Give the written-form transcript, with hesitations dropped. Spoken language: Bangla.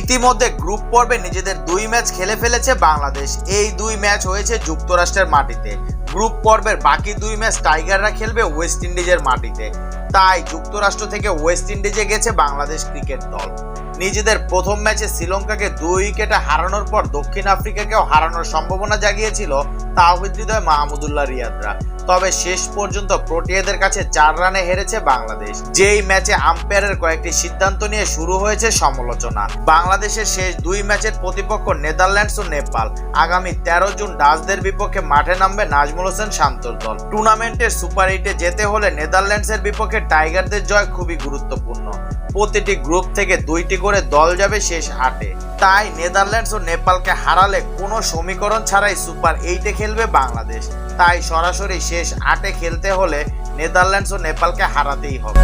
ইতিমধ্যে গ্রুপ পর্বে নিজেদের 2 ম্যাচ খেলে ফেলেছে বাংলাদেশ। এই 2 ম্যাচ হয়েছে যুক্তরাষ্ট্রের মাটিতে। গ্রুপ পর্বের বাকি 2 ম্যাচ টাইগাররা খেলবে ওয়েস্ট ইন্ডিজের মাটিতে। তাই যুক্তরাষ্ট্র থেকে ওয়েস্ট ইন্ডিজে গেছে বাংলাদেশ ক্রিকেট দল। নিজেদের প্রথম ম্যাচে শ্রীলঙ্কাকে 2 উইকেটে হারানোর পর দক্ষিণ আফ্রিকাকেও হারানোর সম্ভাবনা জাগিয়েছিল তাওহিদ হৃদয়, মাহমুদুল্লাহ রিয়াদরা। তবে শেষ পর্যন্ত প্রোটিয়াদের কাছে 4 রানে হেরেছে বাংলাদেশ। যেই ম্যাচে আম্পায়ারের কয়েকটি সিদ্ধান্ত নিয়ে শুরু হয়েছে সমালোচনা। বাংলাদেশের শেষ 2 ম্যাচের প্রতিপক্ষ নেদারল্যান্ডস ও নেপাল। আগামী 13 জুন ডাচদের বিপক্ষে মাঠে নামবে নাজমুল হোসেন শান্তর দল। টুর্নামেন্টের সুপার 8-এ যেতে হলে নেদারল্যান্ডসের বিপক্ষে টাইগারদের জয় খুবই গুরুত্বপূর্ণ। প্রতিটি গ্রুপ থেকে 2টি করে দল যাবে শেষ 8-এ। তাই নেদারল্যান্ডস ও নেপালকে হারালে কোনো সমীকরণ ছাড়াই সুপার 8-এ খেলবে বাংলাদেশ। তাই সরাসরি শেষ 8-এ খেলতে হলে নেদারল্যান্ডস ও নেপালকে হারাতেই হবে।